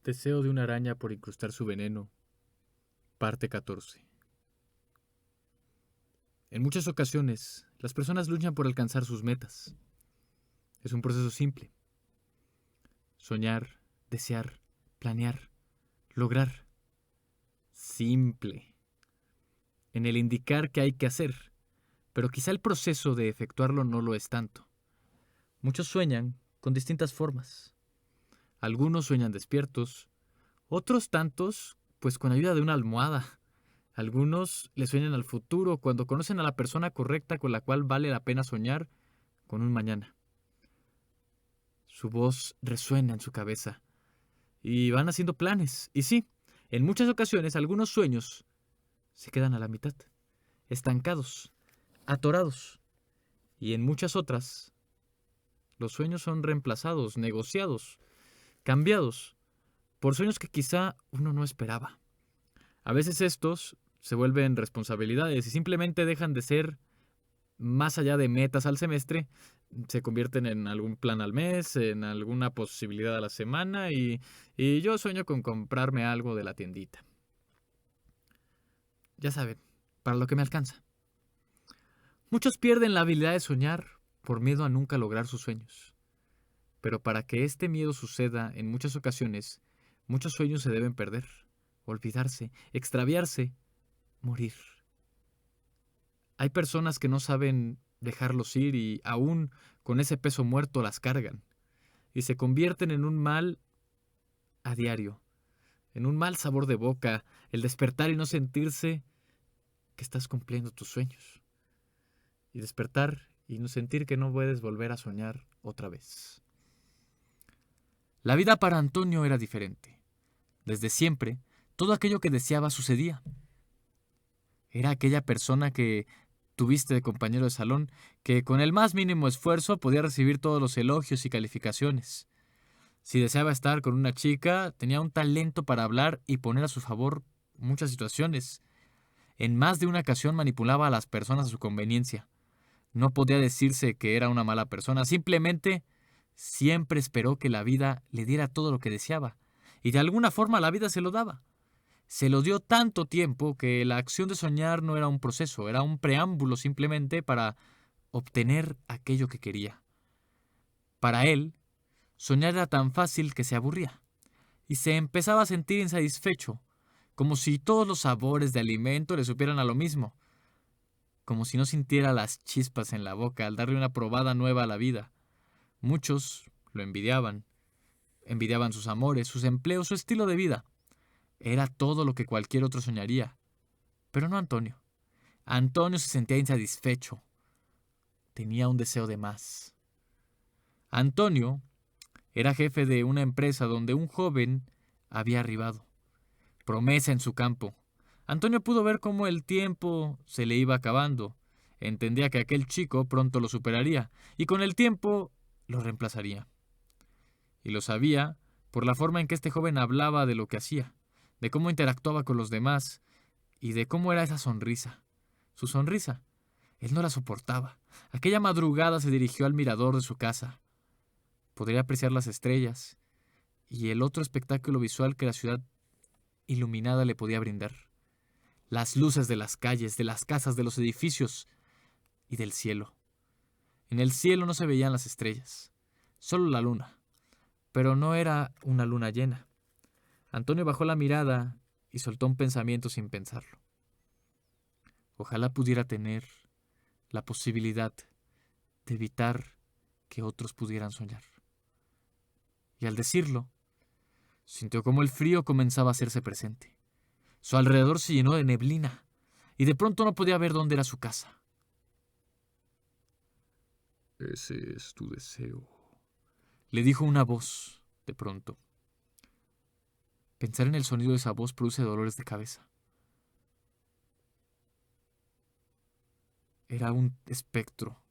Deseo de una araña por incrustar su veneno. Parte 14. En muchas ocasiones, las personas luchan por alcanzar sus metas. Es un proceso simple. Soñar, desear, planear, lograr. Simple. En el indicar qué hay que hacer, pero quizá el proceso de efectuarlo no lo es tanto. Muchos sueñan con distintas formas. Algunos sueñan despiertos, otros tantos, pues con ayuda de una almohada. Algunos le sueñan al futuro cuando conocen a la persona correcta con la cual vale la pena soñar con un mañana. Su voz resuena en su cabeza y van haciendo planes. Y sí, en muchas ocasiones algunos sueños se quedan a la mitad, estancados, atorados. Y en muchas otras, los sueños son reemplazados, negociados, cambiados por sueños que quizá uno no esperaba. A veces estos se vuelven responsabilidades y simplemente dejan de ser más allá de metas al semestre, se convierten en algún plan al mes, en alguna posibilidad a la semana y yo sueño con comprarme algo de la tiendita. Ya saben, para lo que me alcanza. Muchos pierden la habilidad de soñar por miedo a nunca lograr sus sueños. Pero para que este miedo suceda en muchas ocasiones, muchos sueños se deben perder, olvidarse, extraviarse, morir. Hay personas que no saben dejarlos ir y aún con ese peso muerto las cargan y se convierten en un mal a diario, en un mal sabor de boca, el despertar y no sentirse que estás cumpliendo tus sueños. Y despertar y no sentir que no puedes volver a soñar otra vez. La vida para Antonio era diferente. Desde siempre, todo aquello que deseaba sucedía. Era aquella persona que tuviste de compañero de salón que con el más mínimo esfuerzo podía recibir todos los elogios y calificaciones. Si deseaba estar con una chica, tenía un talento para hablar y poner a su favor muchas situaciones. En más de una ocasión manipulaba a las personas a su conveniencia. No podía decirse que era una mala persona, simplemente siempre esperó que la vida le diera todo lo que deseaba. Y de alguna forma la vida se lo daba. Se lo dio tanto tiempo que la acción de soñar no era un proceso, era un preámbulo simplemente para obtener aquello que quería. Para él, soñar era tan fácil que se aburría y se empezaba a sentir insatisfecho, como si todos los sabores de alimento le supieran a lo mismo, como si no sintiera las chispas en la boca al darle una probada nueva a la vida. Muchos lo envidiaban sus amores, sus empleos, su estilo de vida. Era todo lo que cualquier otro soñaría, pero no Antonio. Antonio se sentía insatisfecho. Tenía un deseo de más. Antonio era jefe de una empresa donde un joven había arribado. Promesa en su campo. Antonio pudo ver cómo el tiempo se le iba acabando. Entendía que aquel chico pronto lo superaría y con el tiempo lo reemplazaría. Y lo sabía por la forma en que este joven hablaba de lo que hacía, de cómo interactuaba con los demás y de cómo era esa sonrisa. Su sonrisa. Él no la soportaba. Aquella madrugada se dirigió al mirador de su casa. Podría apreciar las estrellas y el otro espectáculo visual que la ciudad iluminada le podía brindar. Las luces de las calles, de las casas, de los edificios y del cielo. En el cielo no se veían las estrellas, solo la luna. Pero no era una luna llena. Antonio bajó la mirada y soltó un pensamiento sin pensarlo. Ojalá pudiera tener la posibilidad de evitar que otros pudieran soñar. Y al decirlo, sintió como el frío comenzaba a hacerse presente. Su alrededor se llenó de neblina y de pronto no podía ver dónde era su casa. Ese es tu deseo, le dijo una voz de pronto. Pensar en el sonido de esa voz produce dolores de cabeza. Era un espectro,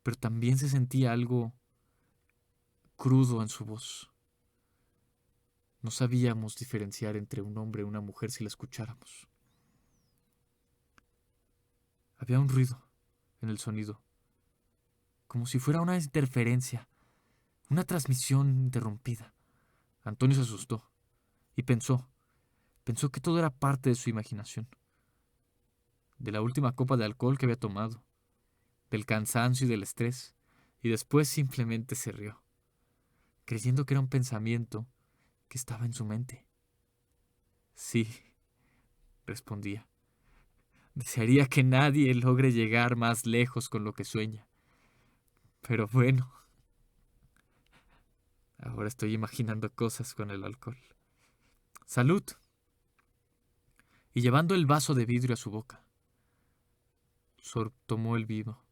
pero también se sentía algo crudo en su voz. No sabíamos diferenciar entre un hombre y una mujer si la escucháramos. Había un ruido en el sonido, como si fuera una interferencia, una transmisión interrumpida. Antonio se asustó y pensó que todo era parte de su imaginación, de la última copa de alcohol que había tomado, del cansancio y del estrés, y después simplemente se rió, creyendo que era un pensamiento que estaba en su mente. Sí, respondía. Desearía que nadie logre llegar más lejos con lo que sueña. Pero bueno, ahora estoy imaginando cosas con el alcohol. ¡Salud! Y llevando el vaso de vidrio a su boca, tomó el vino,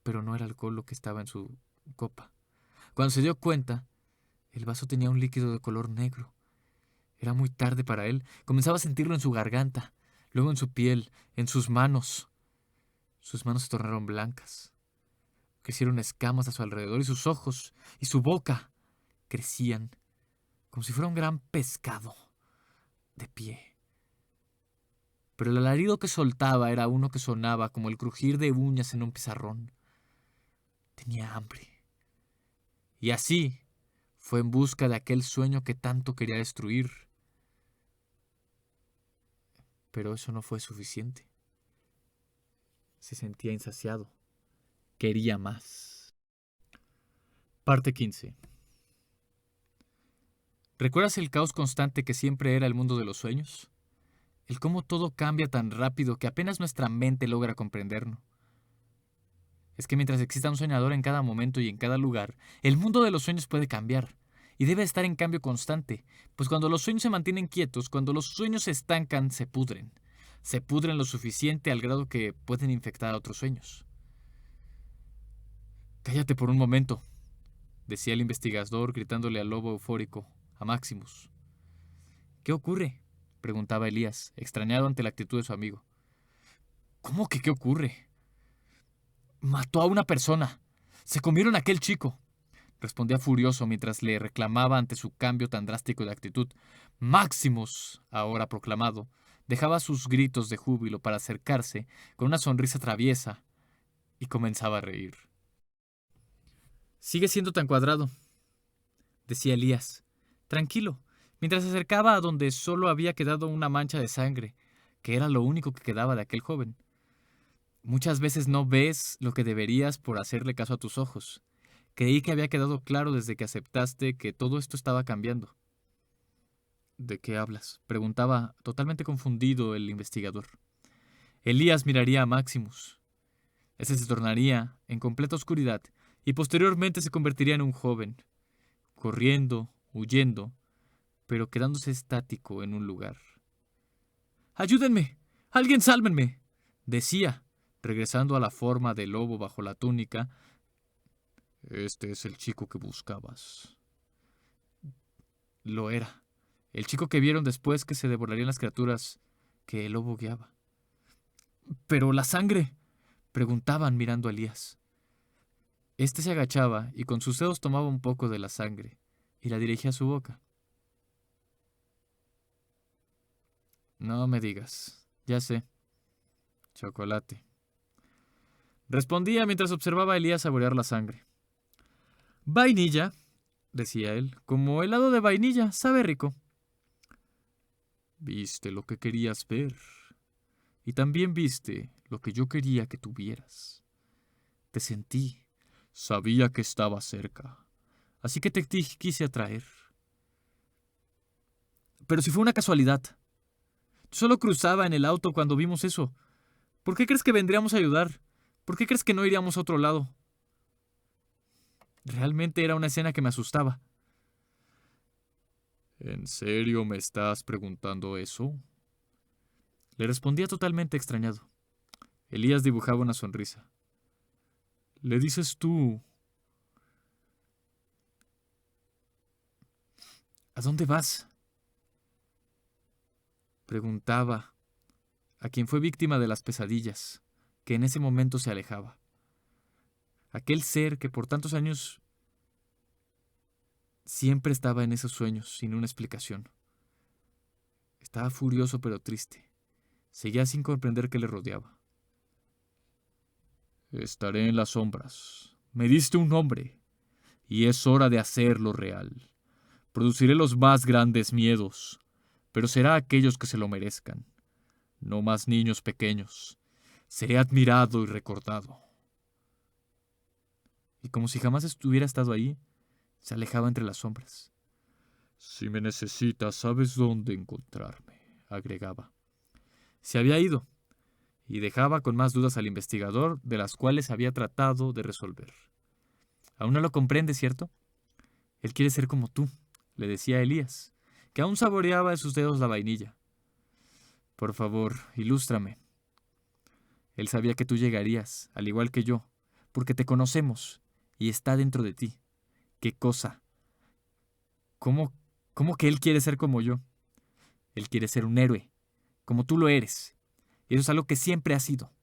pero no era alcohol lo que estaba en su copa. Cuando se dio cuenta, el vaso tenía un líquido de color negro. Era muy tarde para él. Comenzaba a sentirlo en su garganta, luego en su piel, en sus manos. Sus manos se tornaron blancas. Crecieron escamas a su alrededor y sus ojos y su boca crecían como si fuera un gran pescado de pie. Pero el alarido que soltaba era uno que sonaba como el crujir de uñas en un pizarrón. Tenía hambre. Y así fue en busca de aquel sueño que tanto quería destruir. Pero eso no fue suficiente. Se sentía insaciado. Quería más. Parte 15. ¿Recuerdas el caos constante que siempre era el mundo de los sueños? El cómo todo cambia tan rápido que apenas nuestra mente logra comprenderlo. Es que mientras exista un soñador en cada momento y en cada lugar, el mundo de los sueños puede cambiar. Y debe estar en cambio constante, pues cuando los sueños se mantienen quietos, cuando los sueños se estancan, se pudren. Se pudren lo suficiente al grado que pueden infectar a otros sueños. Cállate por un momento, decía el investigador gritándole al lobo eufórico, a Maximus. ¿Qué ocurre?, preguntaba Elías, extrañado ante la actitud de su amigo. ¿Cómo que qué ocurre? Mató a una persona. Se comieron a aquel chico, respondía furioso mientras le reclamaba ante su cambio tan drástico de actitud. Maximus, ahora proclamado, dejaba sus gritos de júbilo para acercarse con una sonrisa traviesa y comenzaba a reír. Sigue siendo tan cuadrado, decía Elías, tranquilo, mientras se acercaba a donde solo había quedado una mancha de sangre, que era lo único que quedaba de aquel joven. Muchas veces no ves lo que deberías por hacerle caso a tus ojos. Creí que había quedado claro desde que aceptaste que todo esto estaba cambiando. ¿De qué hablas?, preguntaba, totalmente confundido, el investigador. Elías miraría a Maximus. Ese se tornaría en completa oscuridad y posteriormente se convertiría en un joven, corriendo, huyendo, pero quedándose estático en un lugar. ¡Ayúdenme! ¡Alguien sálvenme!, decía, regresando a la forma de lobo bajo la túnica. Este es el chico que buscabas. Lo era. El chico que vieron después que se devorarían las criaturas que el lobo guiaba. «¿Pero la sangre?», preguntaban mirando a Elías. Este se agachaba y con sus dedos tomaba un poco de la sangre y la dirigía a su boca. No me digas. Ya sé. Chocolate. Respondía mientras observaba a Elías saborear la sangre. Vainilla, decía él, como helado de vainilla, sabe rico. Viste lo que querías ver. Y también viste lo que yo quería que tuvieras. Te sentí. Sabía que estaba cerca. Así que te quise atraer. Pero si fue una casualidad. Solo cruzaba en el auto cuando vimos eso. ¿Por qué crees que vendríamos a ayudar? ¿Por qué crees que no iríamos a otro lado? Realmente era una escena que me asustaba. ¿En serio me estás preguntando eso?, le respondía totalmente extrañado. Elías dibujaba una sonrisa. ¿Le dices tú? ¿A dónde vas?, preguntaba a quien fue víctima de las pesadillas, que en ese momento se alejaba. Aquel ser que por tantos años siempre estaba en esos sueños, sin una explicación. Estaba furioso pero triste. Seguía sin comprender qué le rodeaba. Estaré en las sombras. Me diste un nombre, y es hora de hacerlo real. Produciré los más grandes miedos, pero será a aquellos que se lo merezcan, no más niños pequeños. Seré admirado y recordado. Y como si jamás estuviera estado ahí, se alejaba entre las sombras. Si me necesitas, sabes dónde encontrarme, agregaba. Se había ido, y dejaba con más dudas al investigador de las cuales había tratado de resolver. Aún no lo comprende, ¿cierto? Él quiere ser como tú, le decía a Elías, que aún saboreaba en sus dedos la vainilla. Por favor, ilústrame. Él sabía que tú llegarías, al igual que yo, porque te conocemos y está dentro de ti. ¿Qué cosa? ¿Cómo, cómo que él quiere ser como yo? Él quiere ser un héroe, como tú lo eres. Y eso es algo que siempre has sido.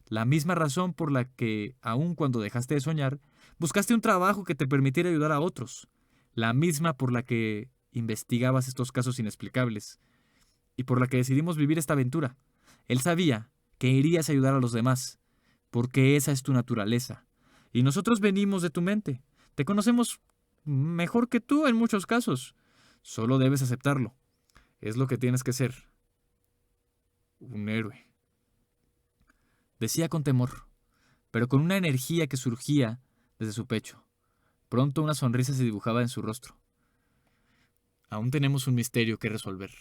La misma razón por la que, aun cuando dejaste de soñar, buscaste un trabajo que te permitiera ayudar a otros. La misma por la que investigabas estos casos inexplicables. Y por la que decidimos vivir esta aventura. Él sabía que irías a ayudar a los demás, porque esa es tu naturaleza. Y nosotros venimos de tu mente. Te conocemos mejor que tú en muchos casos. Solo debes aceptarlo. Es lo que tienes que ser. Un héroe. Decía con temor, pero con una energía que surgía desde su pecho. Pronto una sonrisa se dibujaba en su rostro. Aún tenemos un misterio que resolver.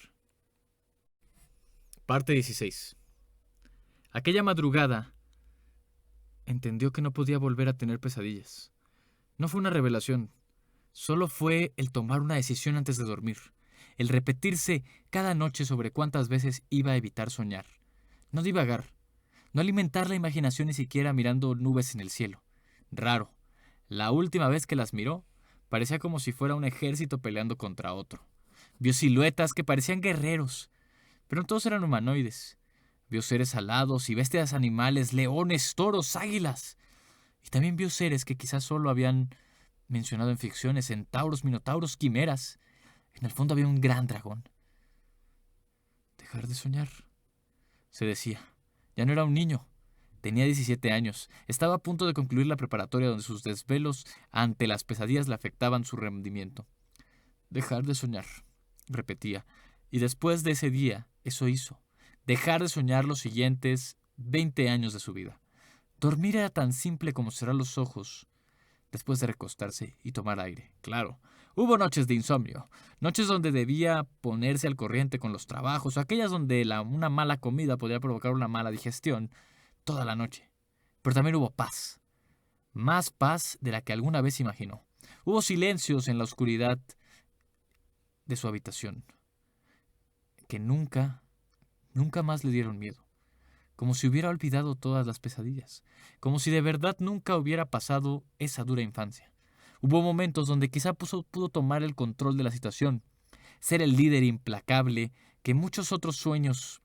Parte 16. Aquella madrugada entendió que no podía volver a tener pesadillas. No fue una revelación, solo fue el tomar una decisión antes de dormir, el repetirse cada noche sobre cuántas veces iba a evitar soñar. No divagar, no alimentar la imaginación ni siquiera mirando nubes en el cielo. Raro. La última vez que las miró, parecía como si fuera un ejército peleando contra otro. Vio siluetas que parecían guerreros, pero todos eran humanoides. Vio seres alados y bestias animales, leones, toros, águilas. Y también vio seres que quizás solo habían mencionado en ficciones, centauros, minotauros, quimeras. En el fondo había un gran dragón. Dejar de soñar, se decía. Ya no era un niño. Tenía 17 años. Estaba a punto de concluir la preparatoria donde sus desvelos ante las pesadillas le afectaban su rendimiento. Dejar de soñar, repetía. Y después de ese día, eso hizo. Dejar de soñar los siguientes 20 años de su vida. Dormir era tan simple como cerrar los ojos después de recostarse y tomar aire. Claro, hubo noches de insomnio, noches donde debía ponerse al corriente con los trabajos, o aquellas donde una mala comida podía provocar una mala digestión toda la noche. Pero también hubo paz, más paz de la que alguna vez imaginó. Hubo silencios en la oscuridad de su habitación, que nunca más le dieron miedo. Como si hubiera olvidado todas las pesadillas, como si de verdad nunca hubiera pasado esa dura infancia. Hubo momentos donde quizá pudo tomar el control de la situación, ser el líder implacable que muchos otros sueños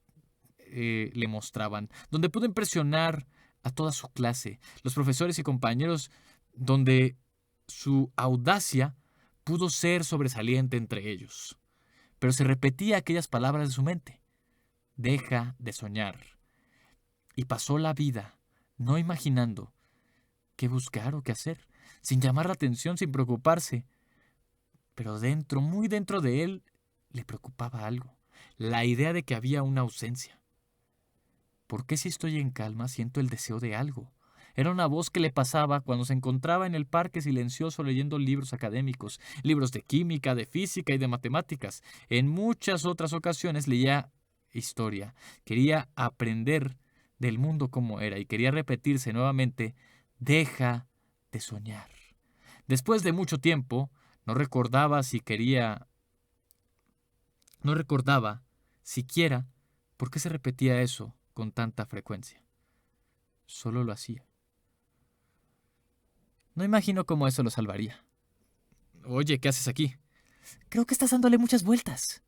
le mostraban, donde pudo impresionar a toda su clase, los profesores y compañeros, donde su audacia pudo ser sobresaliente entre ellos. Pero se repetía aquellas palabras de su mente: deja de soñar. Y pasó la vida, no imaginando qué buscar o qué hacer, sin llamar la atención, sin preocuparse. Pero dentro, muy dentro de él, le preocupaba algo, la idea de que había una ausencia. ¿Por qué si estoy en calma siento el deseo de algo? Era una voz que le pasaba cuando se encontraba en el parque silencioso leyendo libros académicos, libros de química, de física y de matemáticas. En muchas otras ocasiones leía historia, quería aprender del mundo como era y quería repetirse nuevamente: deja de soñar. Después de mucho tiempo, no recordaba siquiera por qué se repetía eso con tanta frecuencia. Solo lo hacía. No imagino cómo eso lo salvaría. Oye, ¿qué haces aquí? Creo que estás dándole muchas vueltas.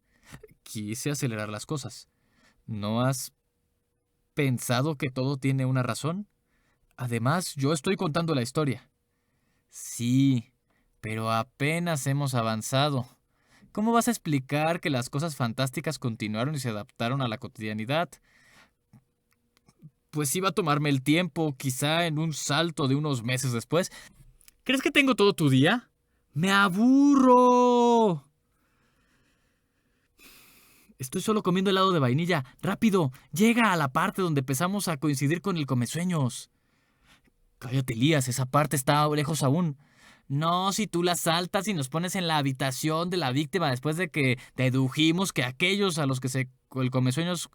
Quise acelerar las cosas. ¿No has pensado que todo tiene una razón? Además, yo estoy contando la historia. Sí, pero apenas hemos avanzado. ¿Cómo vas a explicar que las cosas fantásticas continuaron y se adaptaron a la cotidianidad? Pues iba a tomarme el tiempo, quizá en un salto de unos meses después. ¿Crees que tengo todo tu día? ¡Me aburro! Estoy solo comiendo helado de vainilla. ¡Rápido! Llega a la parte donde empezamos a coincidir con el comesueños. Cállate, Elías, esa parte está lejos aún. No, si tú la saltas y nos pones en la habitación de la víctima después de que dedujimos que aquellos a los que el comesueños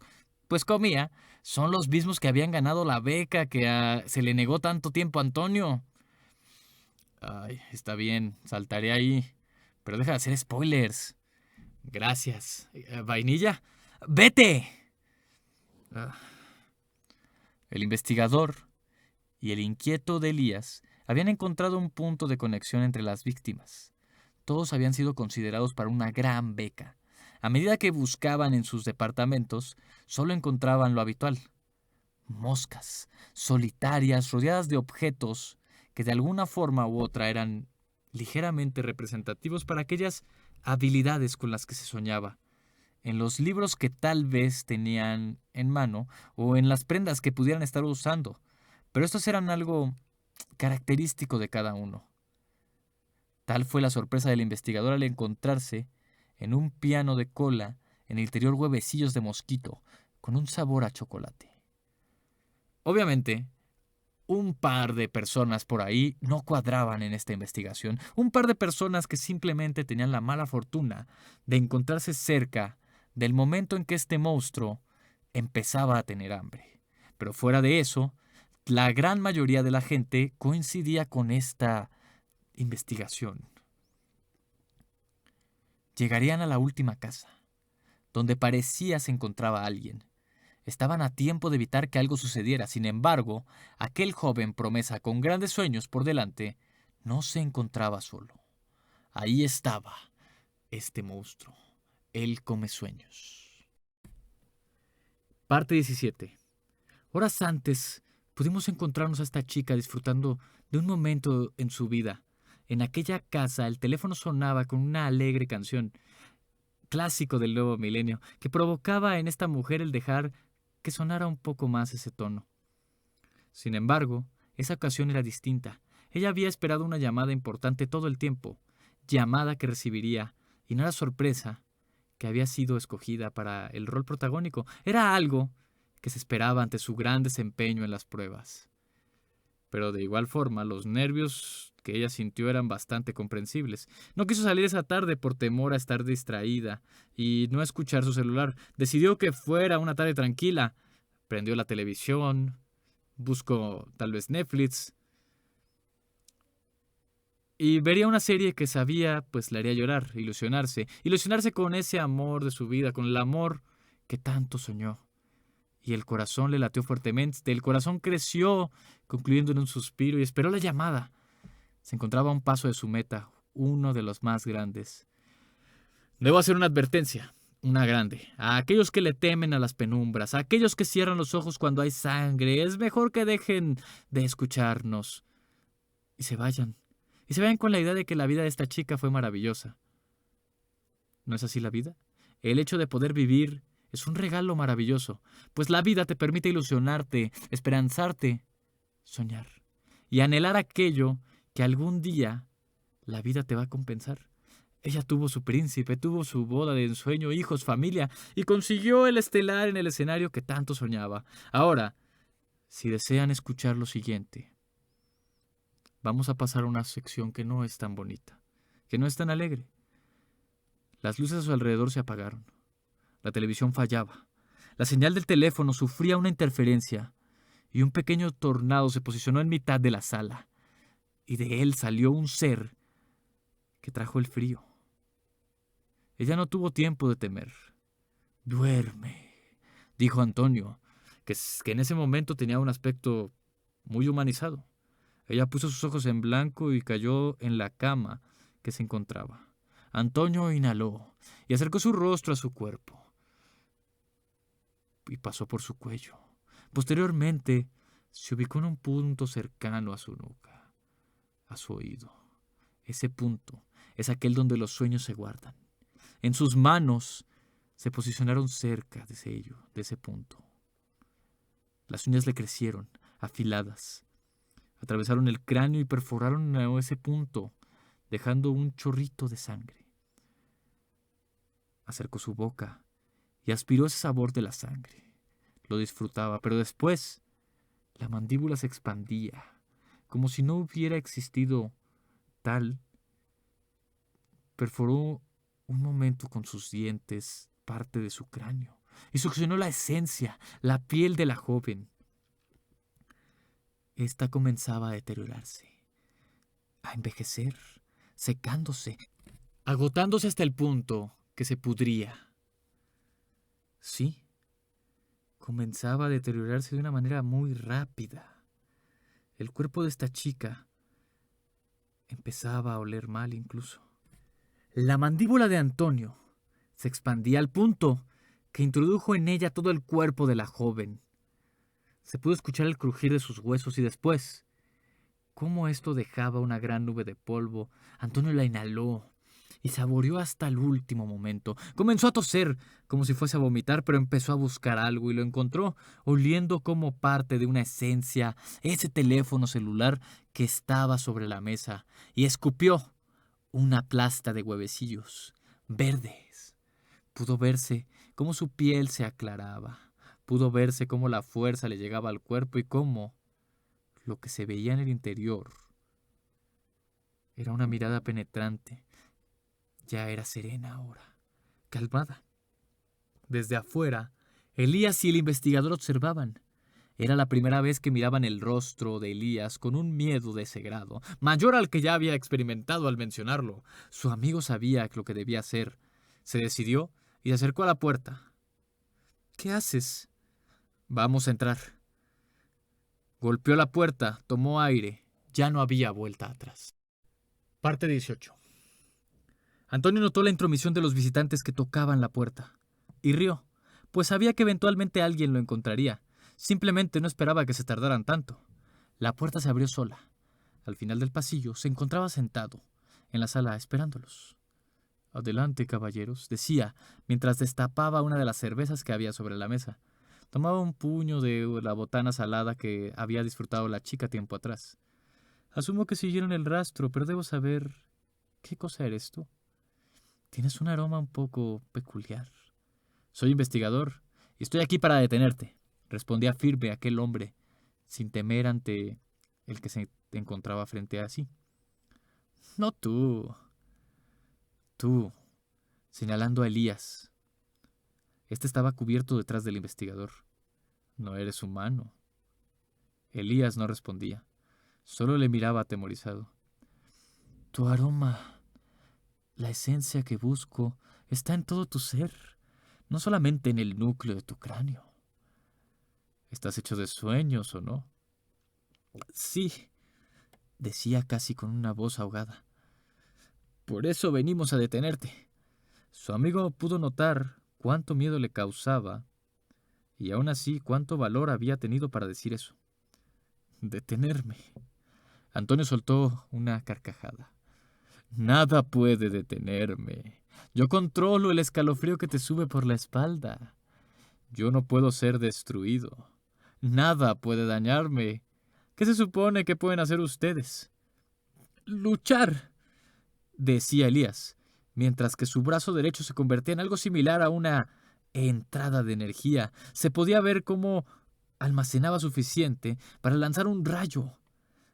pues comía son los mismos que habían ganado la beca que se le negó tanto tiempo a Antonio. Ay, está bien, saltaré ahí. Pero deja de hacer spoilers. Gracias. Vainilla, ¡vete! Ah. El investigador y el inquieto de Elías habían encontrado un punto de conexión entre las víctimas. Todos habían sido considerados para una gran beca. A medida que buscaban en sus departamentos, solo encontraban lo habitual: moscas solitarias rodeadas de objetos que de alguna forma u otra eran ligeramente representativos para aquellas habilidades con las que se soñaba, en los libros que tal vez tenían en mano o en las prendas que pudieran estar usando, pero estos eran algo característico de cada uno. Tal fue la sorpresa del investigador al encontrarse en un piano de cola en el interior huevecillos de mosquito con un sabor a chocolate. Obviamente, un par de personas por ahí no cuadraban en esta investigación. Un par de personas que simplemente tenían la mala fortuna de encontrarse cerca del momento en que este monstruo empezaba a tener hambre. Pero fuera de eso, la gran mayoría de la gente coincidía con esta investigación. Llegarían a la última casa, donde parecía se encontraba alguien. Estaban a tiempo de evitar que algo sucediera. Sin embargo, aquel joven promesa con grandes sueños por delante no se encontraba solo. Ahí estaba este monstruo, el comesueños. Parte 17. Horas antes pudimos encontrarnos a esta chica disfrutando de un momento en su vida. En aquella casa el teléfono sonaba con una alegre canción, clásico del nuevo milenio, que provocaba en esta mujer el dejar que sonara un poco más ese tono. Sin embargo, esa ocasión era distinta. Ella había esperado una llamada importante todo el tiempo, llamada que recibiría, y no era sorpresa que había sido escogida para el rol protagónico. Era algo que se esperaba ante su gran desempeño en las pruebas. Pero de igual forma, los nervios que ella sintió eran bastante comprensibles. No quiso salir esa tarde por temor a estar distraída y no escuchar su celular. Decidió que fuera una tarde tranquila. Prendió la televisión, buscó tal vez Netflix y vería una serie que sabía pues le haría llorar, ilusionarse con ese amor de su vida, con el amor que tanto soñó. Y el corazón le latió fuertemente, el corazón creció, concluyendo en un suspiro, y esperó la llamada. Se encontraba a un paso de su meta, uno de los más grandes. Debo hacer una advertencia, una grande. A aquellos que le temen a las penumbras, a aquellos que cierran los ojos cuando hay sangre, es mejor que dejen de escucharnos y se vayan. Y se vayan con la idea de que la vida de esta chica fue maravillosa. ¿No es así la vida? El hecho de poder vivir es un regalo maravilloso, pues la vida te permite ilusionarte, esperanzarte, soñar y anhelar aquello que algún día la vida te va a compensar. Ella tuvo su príncipe, tuvo su boda de ensueño, hijos, familia, y consiguió el estelar en el escenario que tanto soñaba. Ahora, si desean escuchar lo siguiente, vamos a pasar a una sección que no es tan bonita, que no es tan alegre. Las luces a su alrededor se apagaron. La televisión fallaba. La señal del teléfono sufría una interferencia y un pequeño tornado se posicionó en mitad de la sala. Y de él salió un ser que trajo el frío. Ella no tuvo tiempo de temer. «Duerme», dijo Antonio, que en ese momento tenía un aspecto muy humanizado. Ella puso sus ojos en blanco y cayó en la cama que se encontraba. Antonio inhaló y acercó su rostro a su cuerpo y pasó por su cuello. Posteriormente, se ubicó en un punto cercano a su nuca, a su oído. Ese punto es aquel donde los sueños se guardan. En sus manos se posicionaron cerca de ese punto. Las uñas le crecieron, afiladas. Atravesaron el cráneo y perforaron ese punto, dejando un chorrito de sangre. Acercó su boca y aspiró ese sabor de la sangre. Lo disfrutaba, pero después la mandíbula se expandía, como si no hubiera existido tal. Perforó un momento con sus dientes parte de su cráneo y succionó la esencia, la piel de la joven. Esta comenzaba a deteriorarse, a envejecer, secándose, agotándose hasta el punto que se pudría. Sí, comenzaba a deteriorarse de una manera muy rápida. El cuerpo de esta chica empezaba a oler mal incluso. La mandíbula de Antonio se expandía al punto que introdujo en ella todo el cuerpo de la joven. Se pudo escuchar el crujir de sus huesos y después, cómo esto dejaba una gran nube de polvo. Antonio la inhaló y saboreó hasta el último momento. Comenzó a toser como si fuese a vomitar, pero empezó a buscar algo y lo encontró, oliendo como parte de una esencia ese teléfono celular que estaba sobre la mesa, y escupió una plasta de huevecillos verdes. Pudo verse cómo su piel se aclaraba. Pudo verse cómo la fuerza le llegaba al cuerpo y cómo lo que se veía en el interior era una mirada penetrante. Ya era serena ahora, calmada. Desde afuera, Elías y el investigador observaban. Era la primera vez que miraban el rostro de Elías con un miedo de ese grado, mayor al que ya había experimentado al mencionarlo. Su amigo sabía lo que debía hacer. Se decidió y se acercó a la puerta. ¿Qué haces? Vamos a entrar. Golpeó la puerta, tomó aire. Ya no había vuelta atrás. Parte 18. Antonio notó la intromisión de los visitantes que tocaban la puerta y rió, pues sabía que eventualmente alguien lo encontraría. Simplemente no esperaba que se tardaran tanto. La puerta se abrió sola. Al final del pasillo se encontraba sentado en la sala esperándolos. Adelante, caballeros, decía, mientras destapaba una de las cervezas que había sobre la mesa. Tomaba un puño de la botana salada que había disfrutado la chica tiempo atrás. Asumo que siguieron el rastro, pero debo saber... ¿Qué cosa eres tú? Tienes un aroma un poco peculiar. Soy investigador y estoy aquí para detenerte, respondía firme aquel hombre, sin temer ante el que se encontraba frente a sí. No tú, señalando a Elías. Este estaba cubierto detrás del investigador. No eres humano. Elías no respondía, solo le miraba atemorizado. Tu aroma, la esencia que busco, está en todo tu ser, no solamente en el núcleo de tu cráneo. ¿Estás hecho de sueños o no? Sí, decía casi con una voz ahogada. Por eso venimos a detenerte. Su amigo pudo notar cuánto miedo le causaba y aún así cuánto valor había tenido para decir eso. Detenerme. Antonio soltó una carcajada. Nada puede detenerme. Yo controlo el escalofrío que te sube por la espalda. Yo no puedo ser destruido. Nada puede dañarme. ¿Qué se supone que pueden hacer ustedes? Luchar, decía Elías, mientras que su brazo derecho se convertía en algo similar a una entrada de energía. Se podía ver cómo almacenaba suficiente para lanzar un rayo.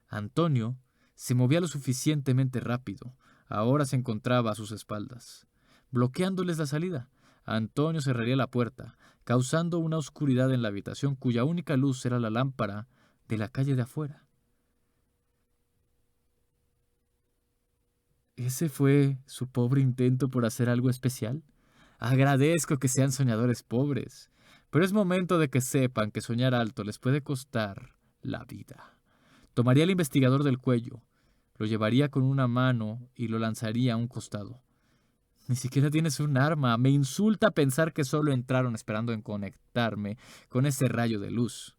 Antonio se movía lo suficientemente rápido. Ahora se encontraba a sus espaldas, bloqueándoles la salida. Antonio cerraría la puerta, causando una oscuridad en la habitación cuya única luz era la lámpara de la calle de afuera. ¿Ese fue su pobre intento por hacer algo especial? Agradezco que sean soñadores pobres, pero es momento de que sepan que soñar alto les puede costar la vida. Tomaría al investigador del cuello, lo llevaría con una mano y lo lanzaría a un costado. Ni siquiera tienes un arma. Me insulta pensar que solo entraron esperando en conectarme con ese rayo de luz.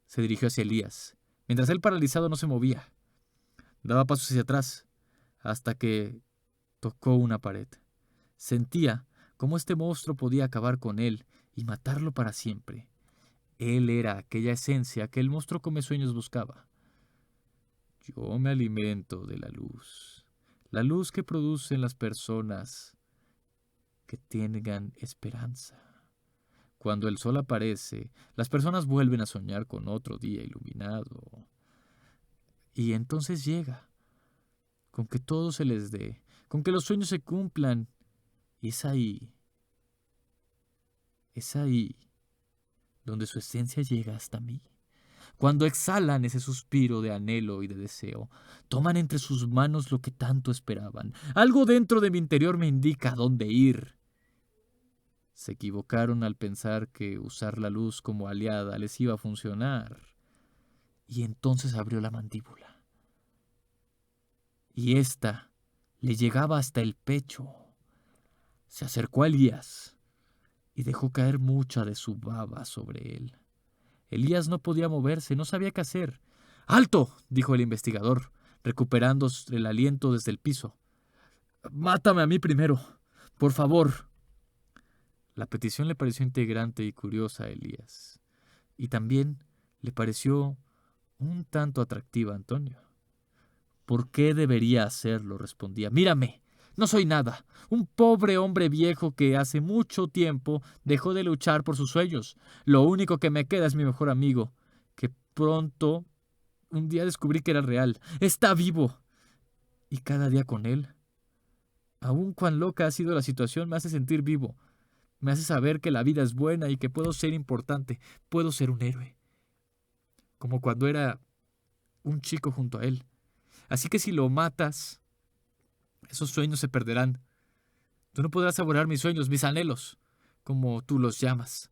Se dirigió hacia Elías, mientras él paralizado no se movía. Daba pasos hacia atrás, hasta que tocó una pared. Sentía cómo este monstruo podía acabar con él y matarlo para siempre. Él era aquella esencia que el monstruo comesueños buscaba. Yo me alimento de la luz que producen las personas que tengan esperanza. Cuando el sol aparece, las personas vuelven a soñar con otro día iluminado. Y entonces llega, con que todo se les dé, con que los sueños se cumplan. Y es ahí donde su esencia llega hasta mí. Cuando exhalan ese suspiro de anhelo y de deseo, toman entre sus manos lo que tanto esperaban. Algo dentro de mi interior me indica a dónde ir. Se equivocaron al pensar que usar la luz como aliada les iba a funcionar. Y entonces abrió la mandíbula. Y ésta le llegaba hasta el pecho. Se acercó a Elías y dejó caer mucha de su baba sobre él. Elías no podía moverse, no sabía qué hacer. ¡Alto!, dijo el investigador, recuperando el aliento desde el piso. «Mátame a mí primero, por favor». La petición le pareció integrante y curiosa a Elías, y también le pareció un tanto atractiva a Antonio. «¿Por qué debería hacerlo?», respondía. «Mírame, no soy nada, un pobre hombre viejo que hace mucho tiempo dejó de luchar por sus sueños. Lo único que me queda es mi mejor amigo, que pronto un día descubrí que era real. Está vivo. Y cada día con él, aun cuán loca ha sido la situación, me hace sentir vivo. Me hace saber que la vida es buena y que puedo ser importante, puedo ser un héroe. Como cuando era un chico junto a él. Así que si lo matas, esos sueños se perderán. Tú no podrás saborear mis sueños, mis anhelos, como tú los llamas,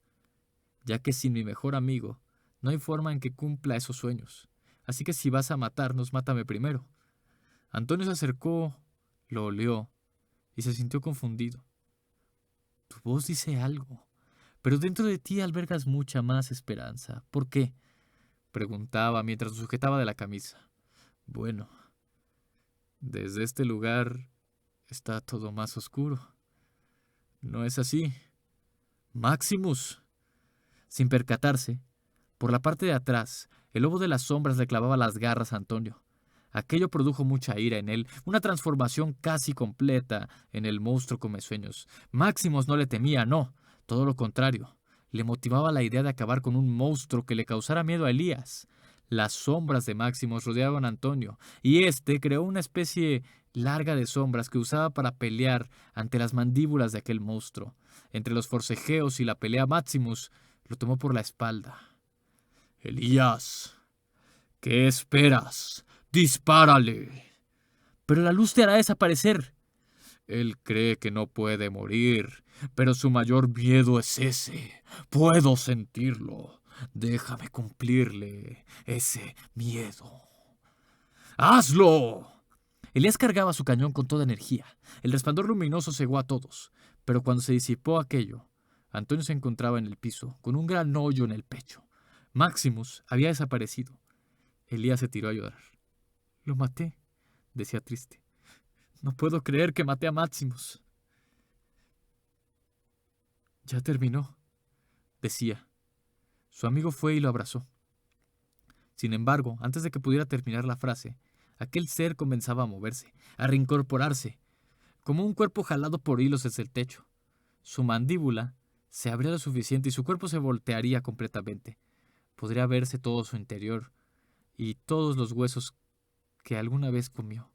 ya que sin mi mejor amigo no hay forma en que cumpla esos sueños. Así que si vas a matarnos, mátame primero». Antonio se acercó, lo olió y se sintió confundido. «Tu voz dice algo, pero dentro de ti albergas mucha más esperanza. ¿Por qué?», preguntaba mientras lo sujetaba de la camisa. «Bueno, desde este lugar está todo más oscuro. ¿No es así, Maximus?». Sin percatarse, por la parte de atrás, el lobo de las sombras le clavaba las garras a Antonio. Aquello produjo mucha ira en él, una transformación casi completa en el monstruo comesueños. Maximus no le temía, no, todo lo contrario. Le motivaba la idea de acabar con un monstruo que le causara miedo a Elías. Las sombras de Maximus rodeaban a Antonio, y éste creó una especie larga de sombras que usaba para pelear ante las mandíbulas de aquel monstruo. Entre los forcejeos y la pelea, Maximus lo tomó por la espalda. «Elías, ¿qué esperas? ¡Dispárale!». «Pero la luz te hará desaparecer». «Él cree que no puede morir, pero su mayor miedo es ese. Puedo sentirlo. Déjame cumplirle ese miedo». «¡Hazlo!». Elías cargaba su cañón con toda energía. El resplandor luminoso cegó a todos, pero cuando se disipó aquello, Antonio se encontraba en el piso, con un gran hoyo en el pecho. Maximus había desaparecido. Elías se tiró a llorar. «Lo maté», decía triste. «No puedo creer que maté a Maximus». «Ya terminó», decía. Su amigo fue y lo abrazó. Sin embargo, antes de que pudiera terminar la frase, aquel ser comenzaba a moverse, a reincorporarse, como un cuerpo jalado por hilos desde el techo. Su mandíbula se abría lo suficiente y su cuerpo se voltearía completamente. Podría verse todo su interior y todos los huesos que alguna vez comió.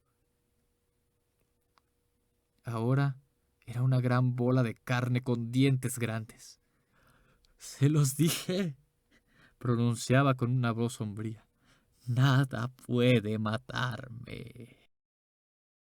Ahora era una gran bola de carne con dientes grandes. «Se los dije», pronunciaba con una voz sombría. «Nada puede matarme».